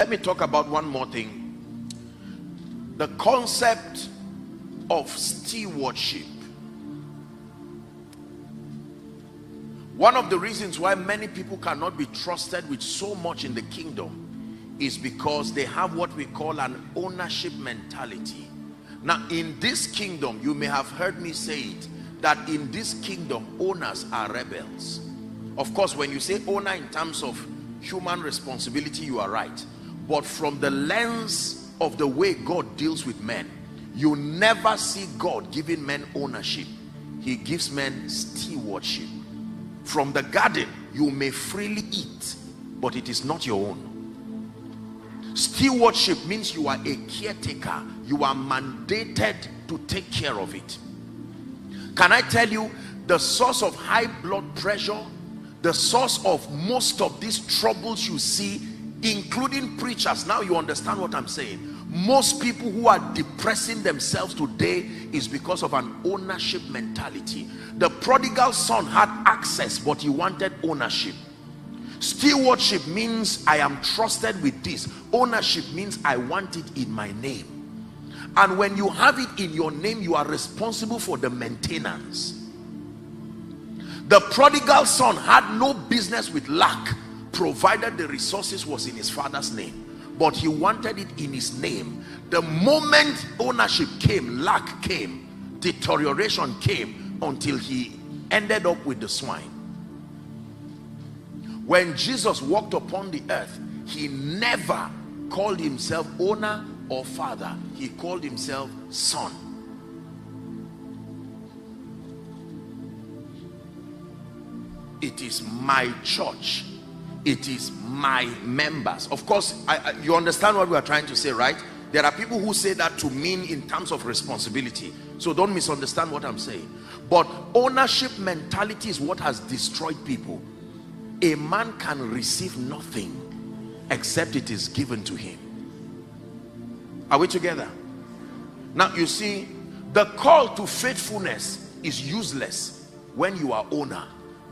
Let me talk about one more thing. The concept of stewardship. One of the reasons why many people cannot be trusted with so much in the kingdom is because they have what we call an ownership mentality. Now, in this kingdom, you may have heard me say it, that in this kingdom, owners are rebels. Of course, when you say owner in terms of human responsibility, you are right. But from the lens of the way God deals with men, you never see God giving men ownership. He gives men stewardship. From the garden, you may freely eat, but it is not your own. Stewardship means you are a caretaker. You are mandated to take care of it. Can I tell you, the source of high blood pressure, the source of most of these troubles you see, including preachers, now you understand what I'm saying. Most people who are depressing themselves today is because of an ownership mentality. The prodigal son had access, but he wanted ownership. Stewardship means I am trusted with this. Ownership means I want it in my name. And when you have it in your name, you are responsible for the maintenance. The prodigal son had no business with lack, provided the resources was in his father's name. But he wanted it in his name. The moment ownership came, lack came, deterioration came, until he ended up with the swine. When Jesus walked upon the earth, he never called himself owner or father. He called himself son. It is my church. It is my members. Of course, you understand what we are trying to say, right? There are people who say that to mean in terms of responsibility. So don't misunderstand what I'm saying. But ownership mentality is what has destroyed people. A man can receive nothing except it is given to him. Are we together? Now you see, the call to faithfulness is useless when you are owner.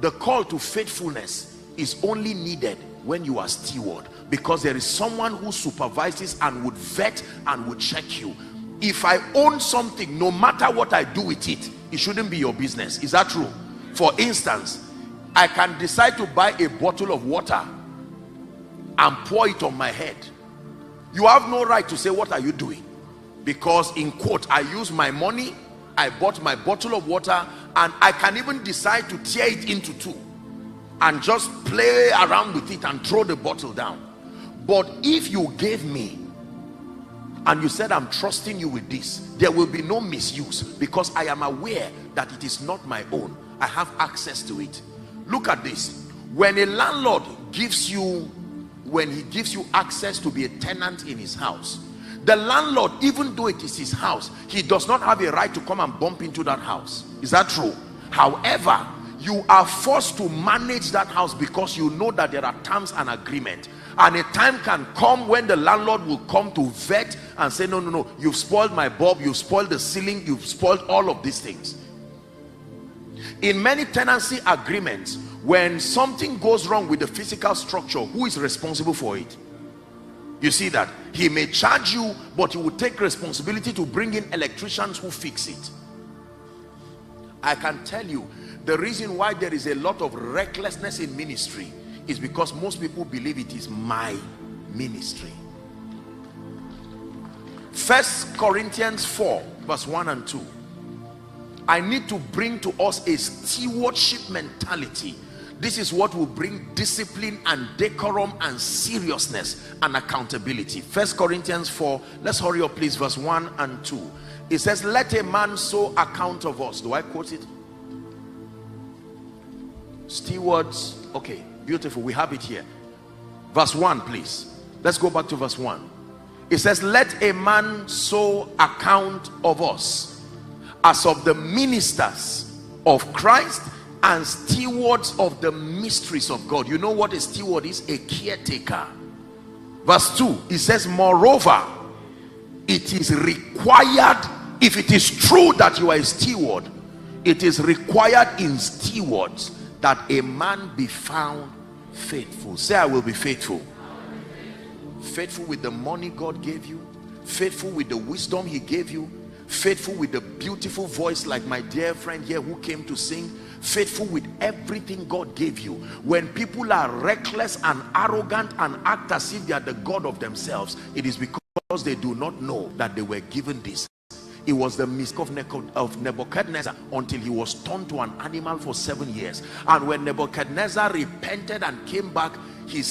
The call to faithfulness is only needed when you are steward, because there is someone who supervises and would vet and would check you. If I own something, no matter what I do with it, it shouldn't be your business. Is that true? For instance, I can decide to buy a bottle of water and pour it on my head. You have no right to say, what are you doing? Because in quote, I use my money, I bought my bottle of water, and I can even decide to tear it into two and just play around with it and throw the bottle down. But if you gave me and you said, I'm trusting you with this, there will be no misuse, because I am aware that it is not my own. I have access to it. Look at this. When a landlord gives you, when he gives you access to be a tenant in his house, the landlord, even though it is his house, he does not have a right to come and bump into that house. Is that true? However, you are forced to manage that house because you know that there are terms and agreement, and a time can come when the landlord will come to vet and say, no, no, no, you've spoiled my bulb, you've spoiled the ceiling, you've spoiled all of these things. In many tenancy agreements, when something goes wrong with the physical structure, who is responsible for it? You see that he may charge you, but he will take responsibility to bring in electricians who fix it. I can tell you, the reason why there is a lot of recklessness in ministry is because most people believe it is my ministry. 1 Corinthians 4 verse 1 and 2. I need to bring to us a stewardship mentality. This is what will bring discipline and decorum and seriousness and accountability. 1 Corinthians 4, let's hurry up please, verse 1 and 2. It says, let a man so account of us. Do I quote it? Stewards. Okay, beautiful, we have it here. Verse 1 please. Let's go back to verse 1. It says, let a man so account of us as of the ministers of Christ and stewards of the mysteries of God. You know what a steward is? A caretaker. Verse 2, it says, moreover, it is required, if it is true that you are a steward, it is required in stewards that a man be found faithful. Say, I will be faithful. faithful with the money God gave you, faithful with the wisdom he gave you, faithful with the beautiful voice like my dear friend here who came to sing, faithful with everything God gave you. When people are reckless and arrogant and act as if they are the God of themselves, it is because they do not know that they were given this. It was the mistake of Nebuchadnezzar until he was turned to an animal for 7 years. And when Nebuchadnezzar repented and came back, his